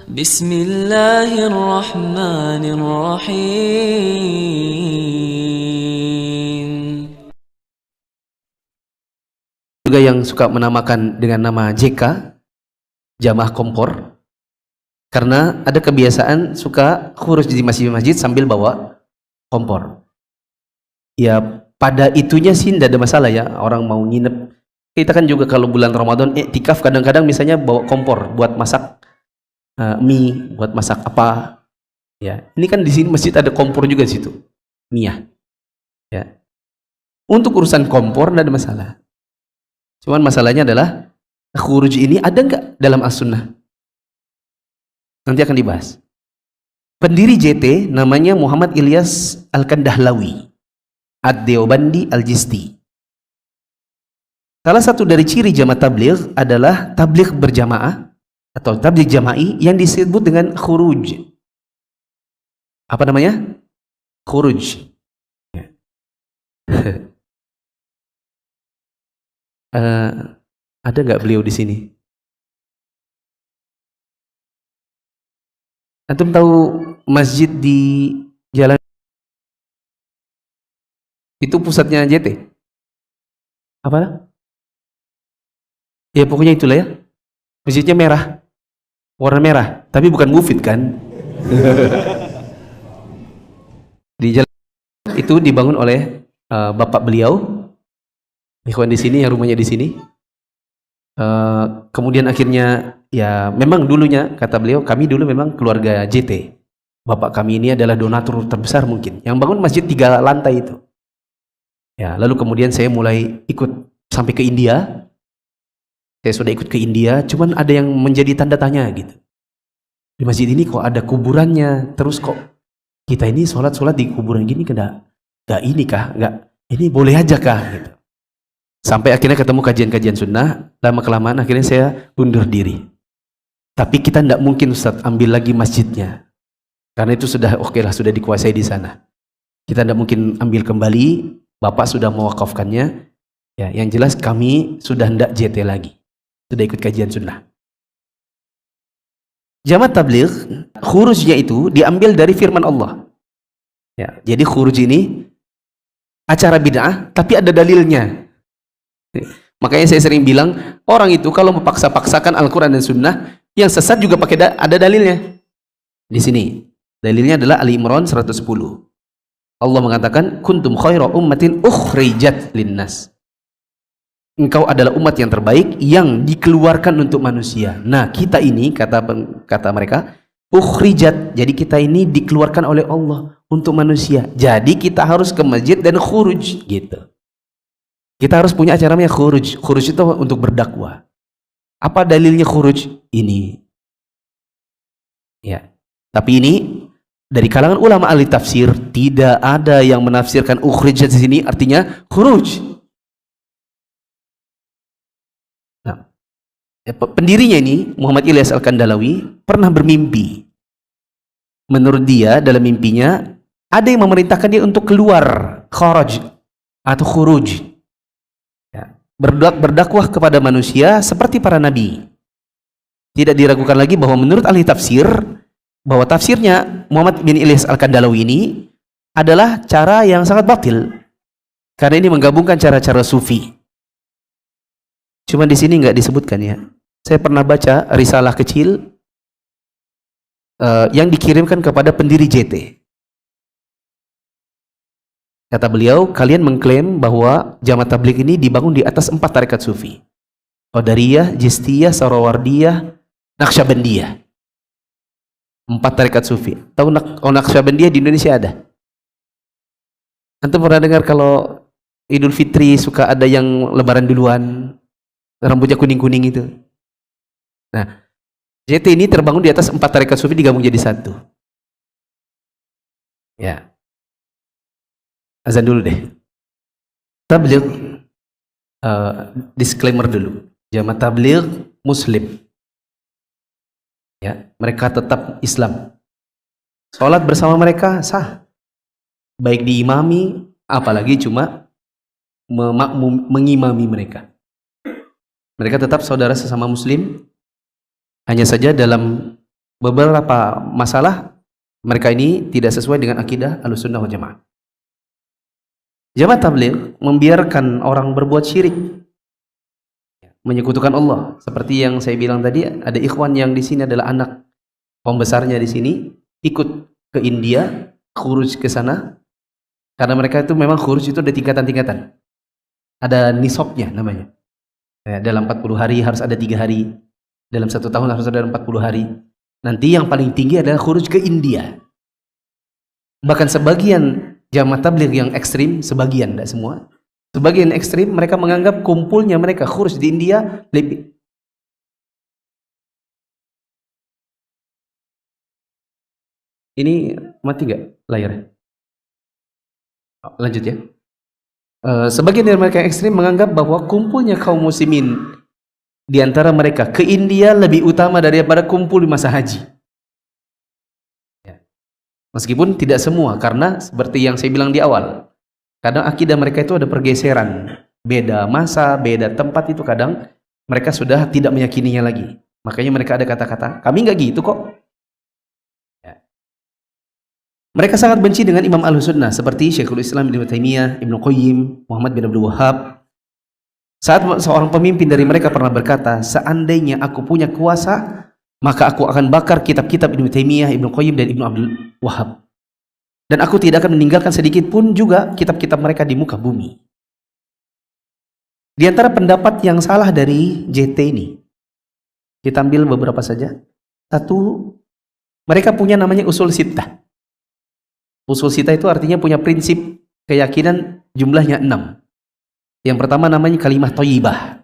Bismillahirrahmanirrahim. Juga yang suka menamakan dengan nama JK, jamaah kompor, karena ada kebiasaan suka khurus di masjid-masjid sambil bawa kompor. Ya pada itunya sih tidak ada masalah ya, orang mau nginep. Kita kan juga kalau bulan Ramadan iktikaf kadang-kadang misalnya bawa kompor buat masak mie, buat masak apa. Ya, ini kan di sini masjid ada kompor juga di situ, mie. Ya. Untuk urusan kompor tidak ada masalah. Cuman masalahnya adalah khuruj ini ada nggak dalam as-sunnah? Nanti akan dibahas. Pendiri JT namanya Muhammad Ilyas Al-Kandahlawi Ad-Deobandi Al-Jisti. Salah satu dari ciri jamaah tabligh adalah tabligh berjamaah atau tabligh jama'i yang disebut dengan khuruj. Apa namanya? Khuruj. Ada nggak beliau di sini? Antum tahu masjid di jalan itu pusatnya JT? Apa? Ya pokoknya itulah ya. Masjidnya merah, warna merah, tapi bukan Mufid kan? Di jalan itu dibangun oleh bapak beliau. Ikhwan di sini, yang rumahnya di sini. Kemudian akhirnya ya memang dulunya kata beliau, kami dulu memang keluarga JT. Bapak kami ini adalah donatur terbesar mungkin yang bangun masjid 3 lantai itu. Ya, lalu kemudian saya mulai ikut sampai ke India. Saya sudah ikut ke India, cuman ada yang menjadi tanda tanya gitu. Di masjid ini kok ada kuburannya, terus kok kita ini sholat di kuburan gini kena nggak ini kah? Nggak, ini boleh aja kah? Gitu. Sampai akhirnya ketemu kajian-kajian sunnah, lama-kelamaan akhirnya saya undur diri. Tapi kita tidak mungkin Ustaz ambil lagi masjidnya. Karena itu sudah oke lah, sudah dikuasai di sana. Kita tidak mungkin ambil kembali, Bapak sudah mewakafkannya. Ya, yang jelas kami sudah tidak JT lagi. Sudah ikut kajian sunnah. Jamaah tabligh, khurujnya itu diambil dari firman Allah. Ya, jadi khuruj ini acara bid'ah, tapi ada dalilnya. Makanya saya sering bilang, orang itu kalau memaksa-paksakan Al-Quran dan Sunnah, yang sesat juga pakai ada dalilnya. Di sini, dalilnya adalah Ali Imran 110. Allah mengatakan, kuntum khaira ummatin ukhrijat linnas. Engkau adalah umat yang terbaik yang dikeluarkan untuk manusia. Nah, kita ini, kata mereka, ukhrijat, jadi kita ini dikeluarkan oleh Allah untuk manusia. Jadi kita harus ke masjid dan khuruj, gitu. Kita harus punya acara namanya khuruj. Khuruj itu untuk berdakwah. Apa dalilnya khuruj? Ini. Ya. Tapi ini dari kalangan ulama ahli tafsir tidak ada yang menafsirkan ukhrijat di sini artinya khuruj. Nah, pendirinya ini Muhammad Ilyas Al-Kandahlawi pernah bermimpi. Menurut dia dalam mimpinya ada yang memerintahkan dia untuk keluar kharaj atau khuruj. Berdakwah kepada manusia seperti para nabi. Tidak diragukan lagi bahwa menurut ahli tafsir, bahwa tafsirnya Muhammad bin Ilyas Al-Kandahlawi ini adalah cara yang sangat batil. Karena ini menggabungkan cara-cara sufi. Cuma di sini nggak disebutkan ya. Saya pernah baca risalah kecil yang dikirimkan kepada pendiri JT. Kata beliau, kalian mengklaim bahwa jamaah tabligh ini dibangun di atas 4 tarekat sufi. Qadariyah, Jistiyah, Sarawardiyah, Naqsyabandiyah. 4 tarekat sufi. Tahu Naqsyabandiyah di Indonesia ada? Antum pernah dengar kalau Idul Fitri suka ada yang lebaran duluan, rambutnya kuning-kuning itu? Nah, JT ini terbangun di atas 4 tarekat sufi digabung jadi satu. Ya. Azan dulu deh. Tabligh, disclaimer dulu. Jamaah tabligh Muslim. Ya, mereka tetap Islam. Sholat bersama mereka sah. Baik diimami, apalagi cuma mengimami mereka. Mereka tetap saudara sesama Muslim. Hanya saja dalam beberapa masalah mereka ini tidak sesuai dengan akidah Ahlussunnah wal Jamaah. Jamaah tabligh membiarkan orang berbuat syirik, menyekutukan Allah. Seperti yang saya bilang tadi, ada ikhwan yang di sini adalah anak pembesarnya di sini, ikut ke India, khuruj ke sana, karena mereka itu memang khuruj itu ada tingkatan-tingkatan. Ada nisabnya namanya. Dalam 40 hari harus ada 3 hari. Dalam 1 tahun harus ada 40 hari. Nanti yang paling tinggi adalah khuruj ke India. Bahkan sebagian jamaah tabligh yang ekstrim, sebagian, tidak semua, sebagian ekstrim, mereka menganggap kumpulnya mereka khuruj di India lebih. Ini mati gak layarnya? Lanjut ya. Sebagian dari mereka yang ekstrim menganggap bahwa kumpulnya kaum muslimin di antara mereka ke India lebih utama daripada kumpul di masa haji. Meskipun tidak semua, karena seperti yang saya bilang di awal, kadang akidah mereka itu ada pergeseran, beda masa, beda tempat, itu kadang mereka sudah tidak meyakininya lagi. Makanya mereka ada kata-kata, kami nggak gitu kok. Mereka sangat benci dengan Imam Ahlussunnah seperti Syekhul Islam Ibnu Taimiyah, Ibnu Qayyim, Muhammad bin Abdul Wahhab. Saat seorang pemimpin dari mereka pernah berkata, seandainya aku punya kuasa, maka aku akan bakar kitab-kitab Ibnu Taimiyah, Ibnu Qayyim dan Ibnu Abdul Wahhab. Dan aku tidak akan meninggalkan sedikit pun juga kitab-kitab mereka di muka bumi. Di antara pendapat yang salah dari JT ini, kita ambil beberapa saja. Satu, mereka punya namanya usul sittah. Usul sittah itu artinya punya prinsip keyakinan jumlahnya 6. Yang pertama namanya kalimah thayyibah.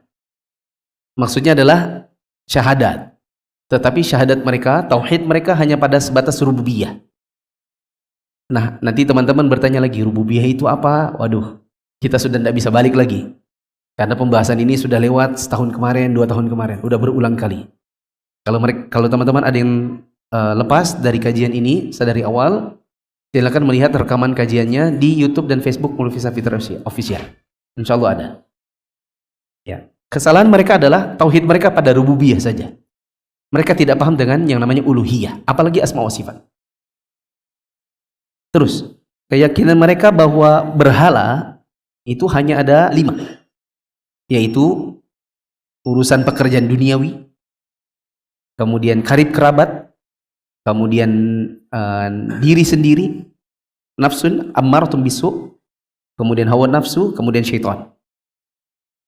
Maksudnya adalah syahadat. Tetapi syahadat mereka, tauhid mereka hanya pada sebatas rububiyah. Nah, nanti teman-teman bertanya lagi, rububiyah itu apa? Waduh, kita sudah tidak bisa balik lagi. Karena pembahasan ini sudah lewat setahun kemarin, 2 tahun kemarin, udah berulang kali. Kalau teman-teman ada yang lepas dari kajian ini sedari awal, silakan melihat rekaman kajiannya di YouTube dan Facebook Mulfisa Fitri Official. Insya Allah ada. Ya. Kesalahan mereka adalah tauhid mereka pada rububiyah saja. Mereka tidak paham dengan yang namanya uluhiyah, apalagi asma wa sifat. Terus, keyakinan mereka bahwa berhala itu hanya ada 5, yaitu urusan pekerjaan duniawi, kemudian karib kerabat, kemudian diri sendiri, nafsun ammaratun bisu, kemudian hawa nafsu, kemudian syaitan.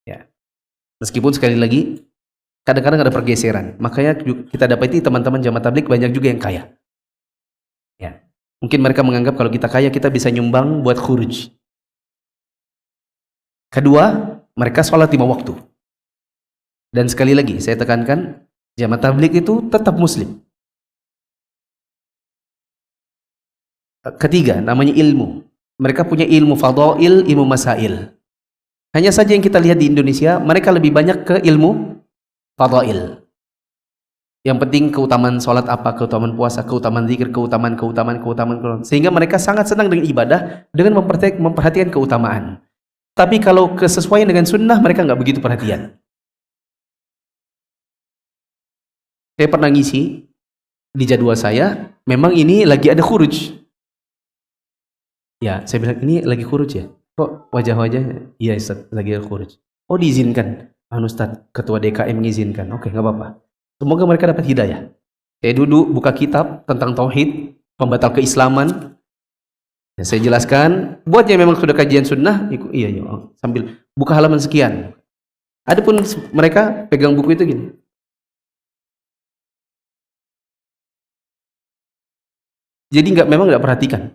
Ya. Meskipun sekali lagi kadang-kadang ada pergeseran, makanya kita dapati teman-teman jamaah tabligh banyak juga yang kaya. Ya. Mungkin mereka menganggap kalau kita kaya kita bisa nyumbang buat khuruj. Kedua, mereka sholat 5 waktu. Dan sekali lagi saya tekankan, jamaah tabligh itu tetap muslim. Ketiga, namanya ilmu. Mereka punya ilmu fadail, ilmu masail. Hanya saja yang kita lihat di Indonesia, mereka lebih banyak ke ilmu fadail. Yang penting keutamaan sholat apa, keutamaan puasa, keutamaan zikir, keutamaan. Sehingga mereka sangat senang dengan ibadah, dengan memperhatikan keutamaan. Tapi kalau kesesuaian dengan sunnah, mereka nggak begitu perhatian. Saya pernah ngisi di jadwal saya, memang ini lagi ada khuruj. Ya, saya bilang, ini lagi khuruj ya? Kok wajah-wajah? Iya Ustaz, lagi ada khuruj. Oh diizinkan? Ustaz, ketua DKM mengizinkan. Oke, nggak apa-apa. Semoga mereka dapat hidayah. Saya duduk buka kitab tentang tauhid, pembatal keislaman. Ya, saya jelaskan, buat yang memang sudah kajian sunnah, iya, sambil buka halaman sekian. Adapun mereka pegang buku itu gini. Jadi memang nggak perhatikan.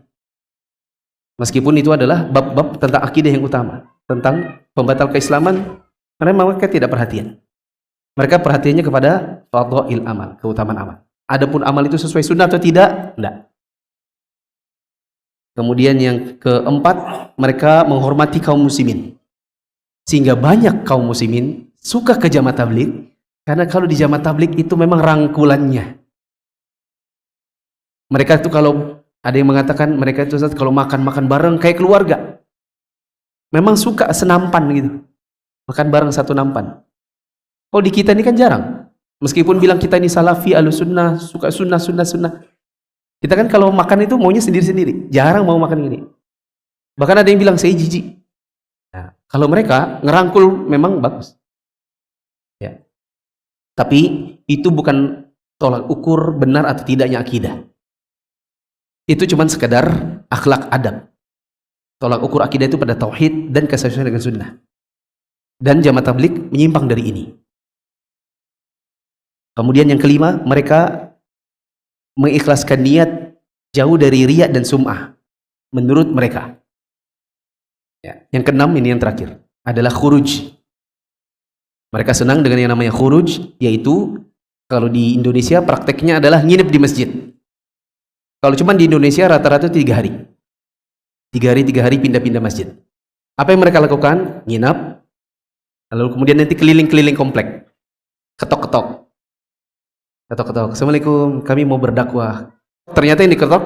Meskipun itu adalah bab-bab tentang akidah yang utama, tentang pembatal keislaman, karena mereka tidak perhatian. Mereka perhatiannya kepada fadhail amal, keutamaan amal. Adapun amal itu sesuai sunnah atau tidak? Enggak. Kemudian yang keempat, mereka menghormati kaum muslimin. Sehingga banyak kaum muslimin suka ke jamaah tabligh, karena kalau di jamaah tabligh itu memang rangkulannya. Mereka itu kalau ada yang mengatakan mereka itu kalau makan bareng kayak keluarga. Memang suka senampan gitu. Makan bareng satu nampan. Oh di kita ini kan jarang. Meskipun bilang kita ini salafi, ahlus sunnah, suka sunnah, sunnah, sunnah. Kita kan kalau makan itu maunya sendiri-sendiri. Jarang mau makan ini. Bahkan ada yang bilang saya jijik. Nah, kalau mereka ngerangkul memang bagus. Ya. Tapi itu bukan tolak ukur benar atau tidaknya akidah. Itu cuma sekedar akhlak adab. Tolak ukur akidah itu pada tauhid dan kesesuaian dengan sunnah. Dan jamaah tabligh menyimpang dari ini. Kemudian yang kelima, mereka mengikhlaskan niat jauh dari riya dan sum'ah menurut mereka. Ya. Yang keenam, ini yang terakhir, adalah khuruj. Mereka senang dengan yang namanya khuruj, yaitu kalau di Indonesia prakteknya adalah nginep di masjid. Kalau cuma di Indonesia rata-rata 3 hari. 3 hari pindah-pindah masjid. Apa yang mereka lakukan? Nginap, lalu kemudian nanti keliling-keliling komplek. Ketok-ketok. Ketok-ketok. Assalamualaikum, kami mau berdakwah. Ternyata yang diketok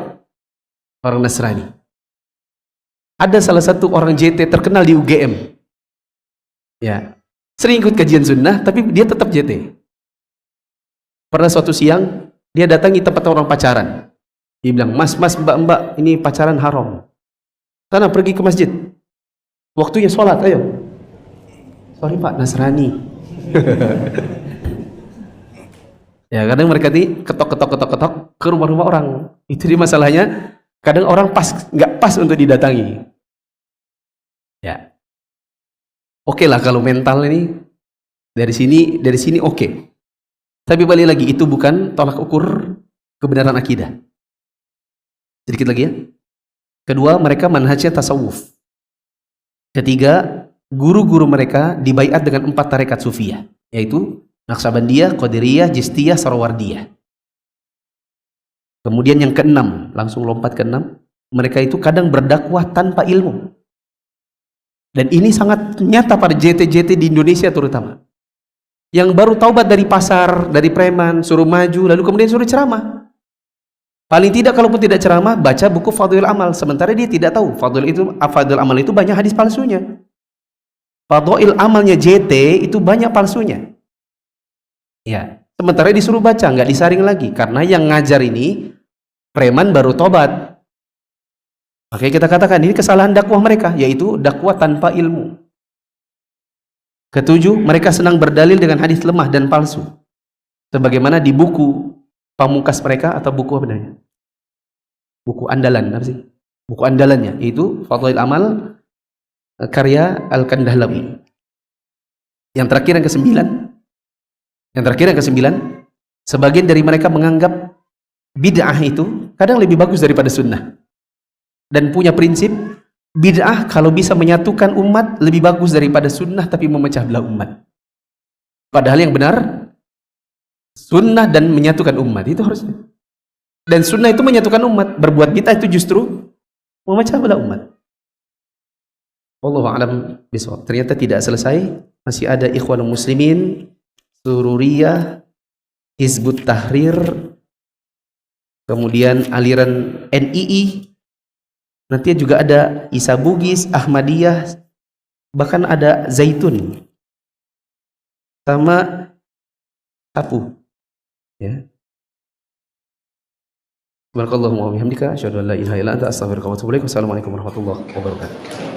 orang Nasrani. Ada salah satu orang JT terkenal di UGM. Ya, sering ikut kajian sunnah, tapi dia tetap JT. Pernah suatu siang, dia datangi tempat orang pacaran. Dia bilang, mas, mbak, ini pacaran haram. Sana pergi ke masjid. Waktunya sholat, ayo. Sorry pak, Nasrani. Ya, kadang mereka ketok ke rumah-rumah orang. Itu dia masalahnya. Kadang orang nggak pas untuk didatangi. Ya, oke lah kalau mental ini dari sini oke. Tapi balik lagi, itu bukan tolak ukur kebenaran akidah. Sedikit lagi ya. Kedua, mereka manhajnya tasawuf. Ketiga, guru-guru mereka dibaiat dengan 4 tarekat sufiyah, yaitu Naqsabandiyah, Qadiriyah, Jistiyah, Sarawardiyah. Kemudian yang keenam, langsung lompat ke 6, mereka itu kadang berdakwah tanpa ilmu. Dan ini sangat nyata pada JT-JT di Indonesia terutama. Yang baru taubat dari pasar, dari preman, suruh maju, lalu kemudian suruh ceramah. Paling tidak kalaupun tidak ceramah, baca buku Fadhil Amal. Sementara dia tidak tahu Fadhil Amal itu banyak hadis palsunya. Fadhil Amalnya JT itu banyak palsunya. Ya, sementara disuruh baca, nggak disaring lagi. Karena yang ngajar ini preman baru tobat. Makanya kita katakan ini kesalahan dakwah mereka, yaitu dakwah tanpa ilmu. Ketujuh, mereka senang berdalil dengan hadis lemah dan palsu. Sebagaimana di buku pamungkas mereka, atau buku apa namanya? Buku andalan, apa sih? Buku andalannya, yaitu Fadhail Amal karya Al-Kandahlawi. Yang terakhir yang kesembilan, sebagian dari mereka menganggap bid'ah itu kadang lebih bagus daripada sunnah. Dan punya prinsip, bid'ah kalau bisa menyatukan umat lebih bagus daripada sunnah tapi memecah belah umat. Padahal yang benar, sunnah dan menyatukan umat, itu harusnya. Dan sunnah itu menyatukan umat, berbuat bid'ah itu justru memecah belah umat. Wallahu a'lam bishawab. Ternyata tidak selesai, masih ada Ikhwanul Muslimin, Sururiyah, Hizbut Tahrir, kemudian aliran NII, nanti juga ada Isa Bugis, Ahmadiyah, bahkan ada Zaitun, sama Sapu. Ya. Barakallahu wa bihamdika, asyhadu an la ilaha illa anta, astaghfiruka wa atubu ilaik. Wassalamualaikum warahmatullahi wabarakatuh.